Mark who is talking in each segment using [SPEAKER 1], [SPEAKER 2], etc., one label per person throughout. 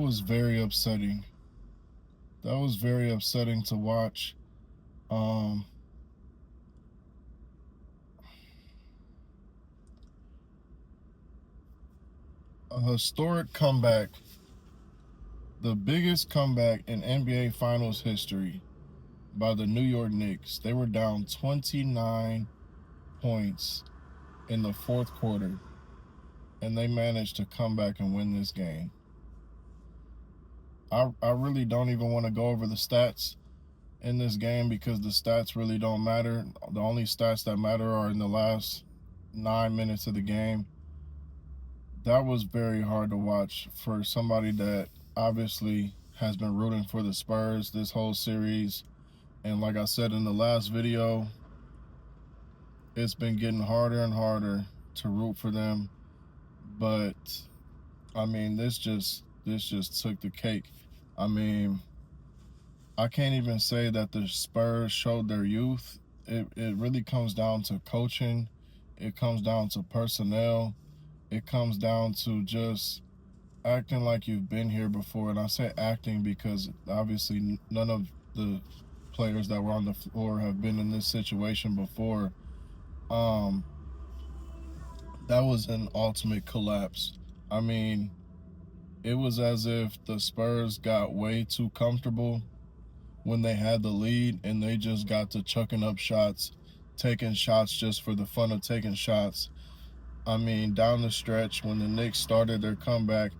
[SPEAKER 1] was very upsetting. That was very upsetting to watch. Um, a historic comeback, the biggest comeback in NBA Finals history by the New York Knicks. They were down 29 points in the fourth quarter, and they managed to come back and win this game. I really don't even want to go over the stats in this game because the stats really don't matter. The only stats that matter are in the last 9 minutes of the game. That was very hard to watch for somebody that obviously has been rooting for the Spurs this whole series. And like I said in the last video, it's been getting harder and harder to root for them. But I mean, this just took the cake. I mean, I can't even say that the Spurs showed their youth. It really comes down to coaching. It comes down to personnel. It comes down to just acting like you've been here before. And I say acting because obviously none of the players that were on the floor have been in this situation before. That was an ultimate collapse. I mean, it was as if the Spurs got way too comfortable when they had the lead and they just got to chucking up shots, taking shots just for the fun of taking shots. I mean, down the stretch when the Knicks started their comeback,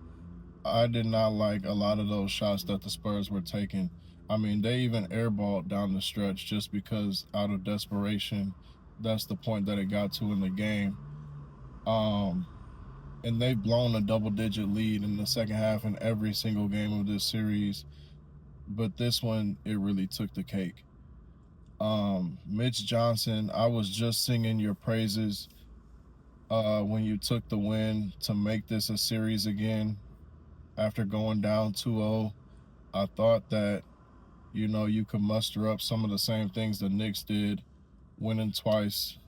[SPEAKER 1] I did not like a lot of those shots that the Spurs were taking. I mean, they even airballed down the stretch just because out of desperation. That's the point that it got to in the game. And they've blown a double-digit lead in the second half in every single game of this series. But this one, it really took the cake. Mitch Johnson, I was just singing your praises when you took the win to make this a series again after going down 2-0. I thought that, you could muster up some of the same things the Knicks did, winning twice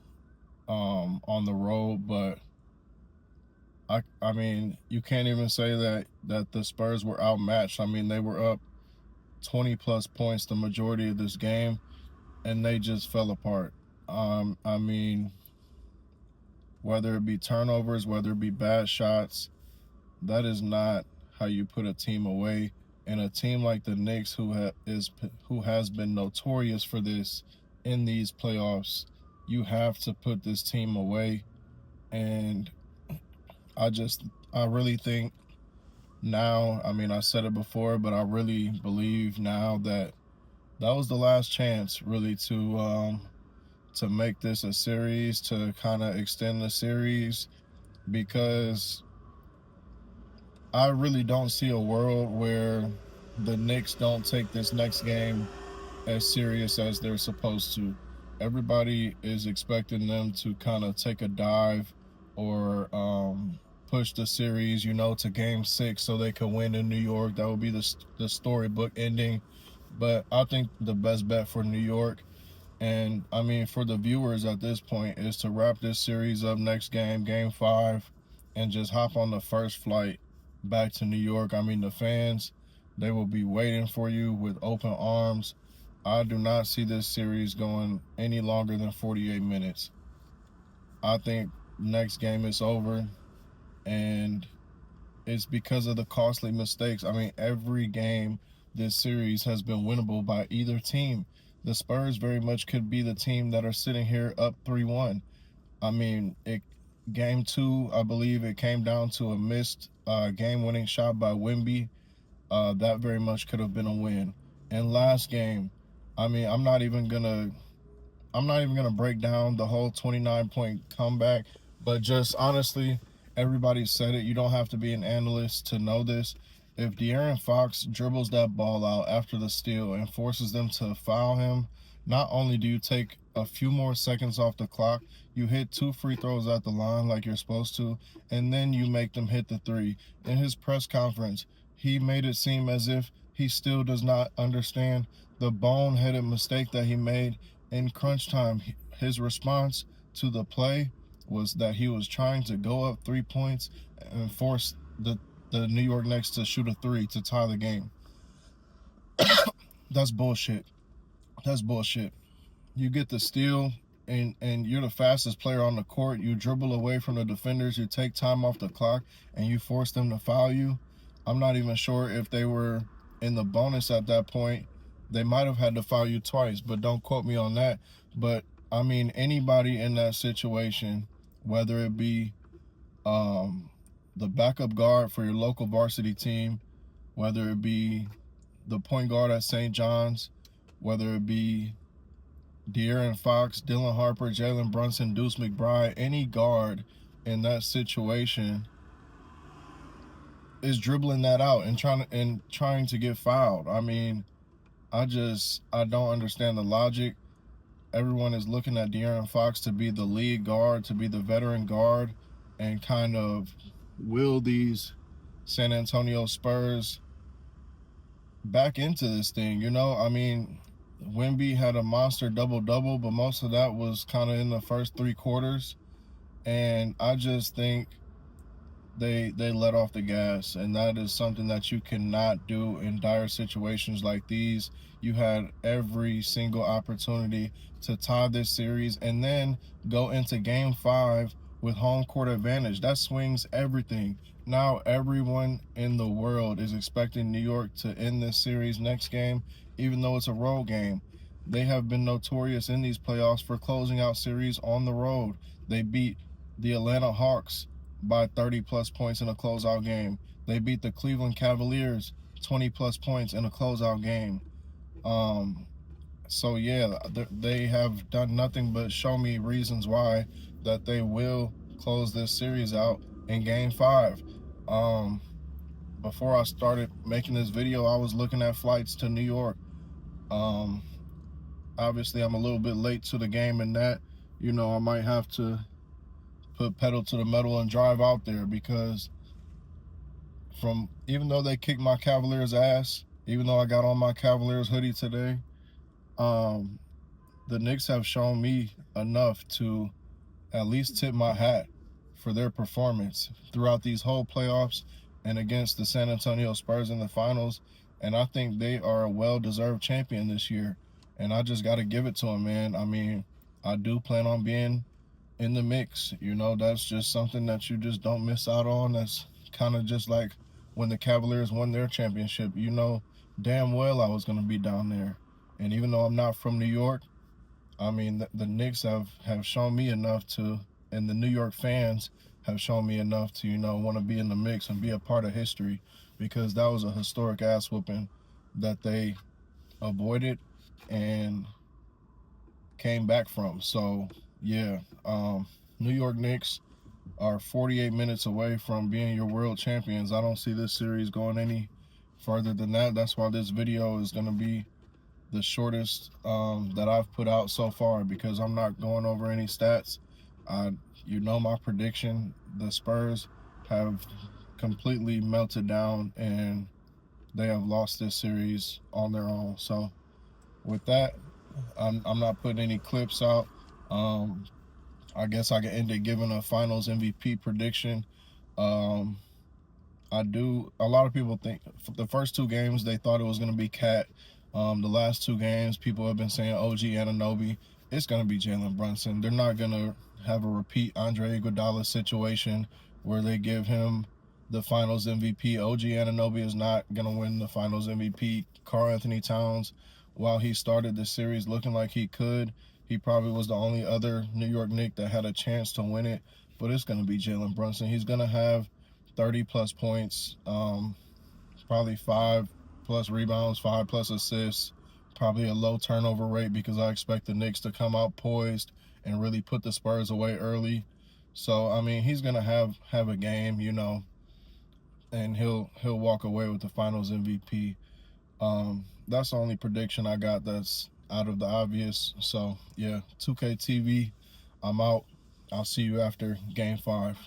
[SPEAKER 1] on the road. But I mean, you can't even say that the Spurs were outmatched. I mean, they were up 20 plus points the majority of this game, and they just fell apart. I mean, whether it be turnovers, whether it be bad shots, that is not how you put a team away. And a team like the Knicks, who has been notorious for this in these playoffs, you have to put this team away. And I really think now, I mean, I said it before, but I really believe now that was the last chance really to make this a series, to kind of extend the series, because I really don't see a world where the Knicks don't take this next game as serious as they're supposed to. Everybody is expecting them to kind of take a dive or push the series, to game 6 so they can win in New York. That would be the storybook ending. But I think the best bet for New York, and I mean for the viewers at this point, is to wrap this series up next game, game 5, and just hop on the first flight back to New York. I mean, the fans, they will be waiting for you with open arms. I do not see this series going any longer than 48 minutes. I think next game is over, and it's because of the costly mistakes. I mean, every game this series has been winnable by either team. The Spurs very much could be the team that are sitting here up 3-1. I mean, game 2, I believe it came down to a missed game-winning shot by Wemby. That very much could have been a win. And last game, I mean, I'm not even gonna break down the whole 29-point comeback, but just honestly, everybody said it. You don't have to be an analyst to know this. If De'Aaron Fox dribbles that ball out after the steal and forces them to foul him, not only do you take a few more seconds off the clock, you hit 2 free throws at the line like you're supposed to, and then you make them hit the 3. In his press conference, he made it seem as if he still does not understand the boneheaded mistake that he made in crunch time. His response to the play was that he was trying to go up 3 points and force the New York Knicks to shoot a 3 to tie the game. That's bullshit. That's bullshit. You get the steal, and you're the fastest player on the court. You dribble away from the defenders. You take time off the clock, and you force them to foul you. I'm not even sure if they were in the bonus at that point. They might have had to foul you twice, but don't quote me on that. But, I mean, anybody in that situation, whether it be the backup guard for your local varsity team, whether it be the point guard at St. John's, whether it be De'Aaron Fox, Dylan Harper, Jalen Brunson, Deuce McBride, any guard in that situation is dribbling that out and trying to get fouled. I mean, I don't understand the logic. Everyone is looking at De'Aaron Fox to be the lead guard, to be the veteran guard, and kind of will these San Antonio Spurs back into this thing. I mean, Wemby had a monster double-double, but most of that was kind of in the first 3 quarters. And I just think they let off the gas, and that is something that you cannot do in dire situations like these. You had every single opportunity to tie this series and then go into game 5 with home court advantage. That swings everything. Now everyone in the world is expecting New York to end this series next game, even though it's a road game. They have been notorious in these playoffs for closing out series on the road. They beat the Atlanta Hawks by 30-plus points in a closeout game. They beat the Cleveland Cavaliers 20-plus points in a closeout game. So, yeah, they have done nothing but show me reasons why that they will close this series out in Game 5. Before I started making this video, I was looking at flights to New York. Obviously, I'm a little bit late to the game in that, I might have to put pedal to the metal and drive out there, because even though they kicked my Cavaliers ass, even though I got on my Cavaliers hoodie today, the Knicks have shown me enough to at least tip my hat for their performance throughout these whole playoffs and against the San Antonio Spurs in the finals. And I think they are a well-deserved champion this year. And I just got to give it to them, man. I mean, I do plan on being in the mix. That's just something that you just don't miss out on. That's kind of just like when the Cavaliers won their championship. Damn well I was going to be down there. And even though I'm not from New York, I mean, the Knicks have shown me enough to, and the New York fans have shown me enough to, want to be in the mix and be a part of history, because that was a historic ass whooping that they avoided and came back from. So, yeah, New York Knicks are 48 minutes away from being your world champions. I don't see this series going any further than that. That's why this video is going to be the shortest that I've put out so far, because I'm not going over any stats. My prediction, the Spurs have completely melted down and they have lost this series on their own. So with that, I'm not putting any clips out. I guess I can end it giving a finals MVP prediction. A lot of people think the first 2 games they thought it was going to be Cat. The last 2 games, people have been saying OG Anunoby. It's going to be Jalen Brunson. They're not going to have a repeat Andre Iguodala situation where they give him the finals MVP. OG Anunoby is not going to win the finals MVP. Karl Anthony Towns, while he started the series looking like he could, he probably was the only other New York Knick that had a chance to win it. But it's going to be Jalen Brunson. He's going to have 30-plus points, probably 5-plus rebounds, 5-plus assists, probably a low turnover rate, because I expect the Knicks to come out poised and really put the Spurs away early. So, I mean, he's going to have a game, and he'll walk away with the finals MVP. That's the only prediction I got that's out of the obvious. So, yeah, 2K TV, I'm out. I'll see you after Game 5.